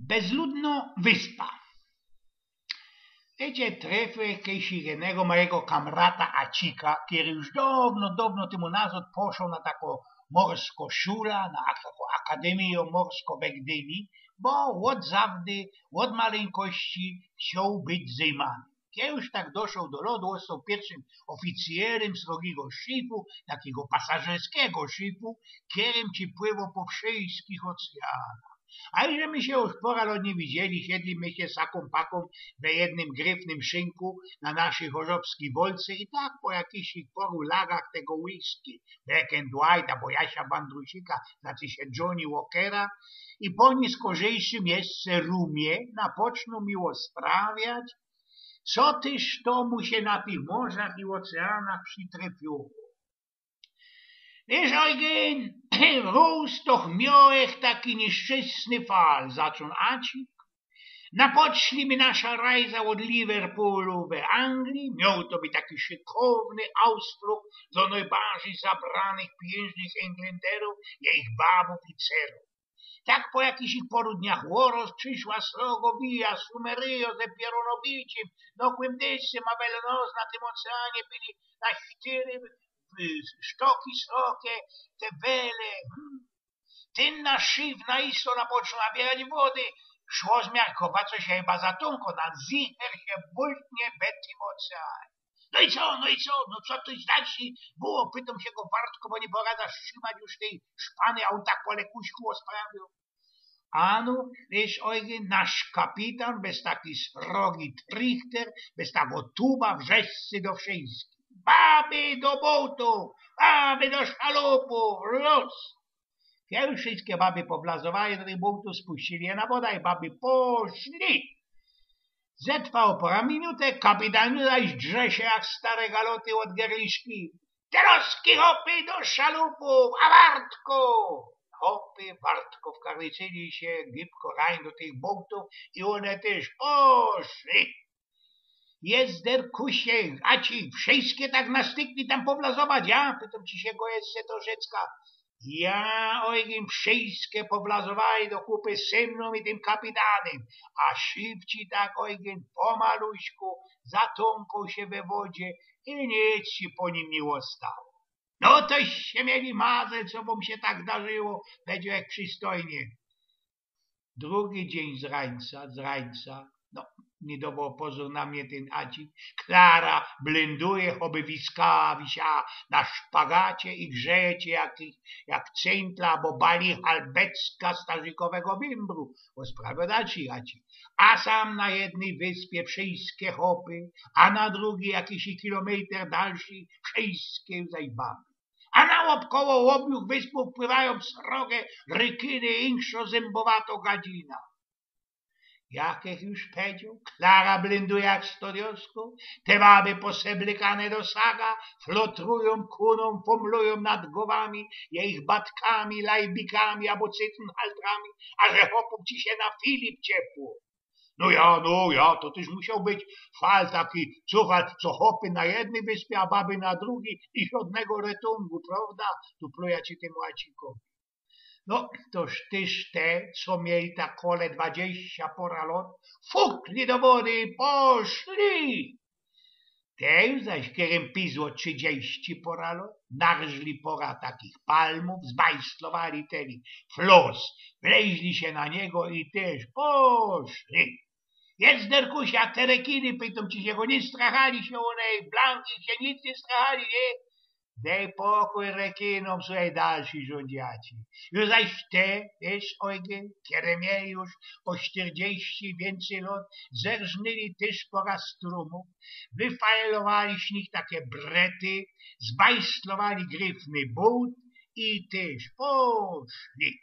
Bezludno wyspa. Wiecie, trefy jakiegoś jednego mojego kamrata Acika, który już dawno temu nazad poszedł na taką morską szulę, na taką akademię morską w Gdyni, bo od zawdy, od maleńkości chciał być zajmany. Kiedy już tak doszedł do lodu, został pierwszym oficjerem srogiego szyfu, takiego pasażerskiego szyfu, którym ci pływał po wszystkich oceanach. A że my się już pora nie widzieli, siedlimy się saką paką w jednym gryfnym szynku na naszej chorzowskiej wolce i tak po jakichś poru lagach tego whisky, Black and White, albo Jasia Bandrusika, znaczy się Johnny Walkera, i po niskorzejszym jeszcze rumie napoczną miło sprawiać, co tyż to mu się na tych morzach i oceanach przytrafiło. Wiesz, Eugen, rósł toch miałech taki nieszczęsny fal, zaczął Acik. Napoczli mi nasza rajza od Liverpoolu w Anglii, miał to być taki szykowny Austruk do najbardziej zabranych pieniężnych Englanderów i ich babów i cerów. Tak po jakichś paru dniach łoros przyszła srogo wija Sumeryjo ze pieronobiciem, nokłym deszczem, a welenos na tym oceanie byli na cztery sztoki srokie, te wele. Ten na szyf na isto napoczął nabierać wody, szło zmiarkować, co się chyba zatonko, na zicher się bultnie w tym oceanie. No co to znaczy było, pytam się go Bartko, bo nie porada trzymać już tej szpany, a on tak po lekuśku osprawił. Ano, wiesz, Eugen, nasz kapitan bez taki srogi trichter, bez tego tuba wrzeszcy do wszystkich. Baby do botu, baby do szalupów, los! Kiedy wszystkie baby powlazowali do tych butów, spuścili je na wodę i baby poszli. Zetrwało pora minutę, kapitan zaś drze się jak stare galoty od gerliszki. Teroski hopy do szalupów, a Bartko! Hopy, Bartko wkarliczyli się gibko rań do tych butów i one też poszli. Jest der kusie, a ci wszystkie tak nastykli tam powlazować, ja? Pytam ci się go jeszcze to rzecka. Ja, Eugen, wszystkie powlazowali do kupy ze mną i tym kapitanem, a szybci tak, Eugen, pomaluśku zatąkał się we wodzie i nic się po nim nie ostało. No toś się mieli mazę, co wam się tak darzyło, będzie jak przystojnie. Drugi dzień z rańca, no, nie dawał pozór na mnie ten Acik. Klara blenduje, choby wiskała, wisiała na szpagacie i grzecie jak cętla, bo bali albecka starzykowego bimbru. Bo sprawiedliwy Acik. A sam na jednej wyspie wszystkie hopy, a na drugiej jakiś kilometr dalszy wszystkie zajbawy. A na łobkoło obiu wyspów pływają srogie rykiny i inkszo zębowato gadzina. Jakich już powiedział, Klara blenduje jak stodiosku, te baby poseblykane do saga, flotrują, kuną, pomlują nad głowami, ich batkami, lajbikami albo cytnhaltrami, a że hopów ci się na Filip ciepło. No ja, to też musiał być fal taki cufal, co hopy na jednej wyspie, a baby na drugiej i żadnego retungu, prawda? Tu pluja ci temu Acikowi. No, toż tyż te, co mieli ta kole 20 pora lot, fukli do wody i poszli. Te już zaś, którym pisło 30 pora lot, narżli pora takich palmów, zbajstlowali teli flos, wleźli się na niego i też poszli. Jest derkusia, te rekiny, pytam ci się, go nie strachali się one, blanki się nic nie strachali, nie? Daj pokój rekinom, słuchaj, dalsi rządziaci. Już zaś te, wiesz, Eugen, kiedy mieli już po 40 więcej lat, zerżnęli też pora strumów, wyfajlowali z nich takie brety, zbajstlowali gryfny but i też poszli.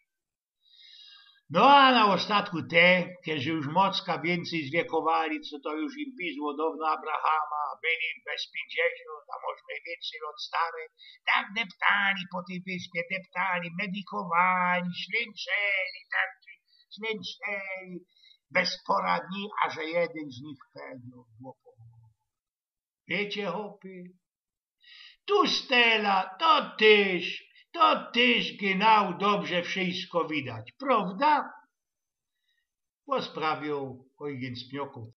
No a na ostatku te, którzy już mocka więcej zwiekowali, co to już im pisło dawno Abrahama, byli bez 50, a może więcej lat stare, tak deptali po tej wyspie, medykowali, ślęczeli, bez poradni, a że jeden z nich pewno było. Wiecie, hopy, tu Stella, to tyż genau dobrze wszystko widać, prawda? posprawił Huygens Pnioków.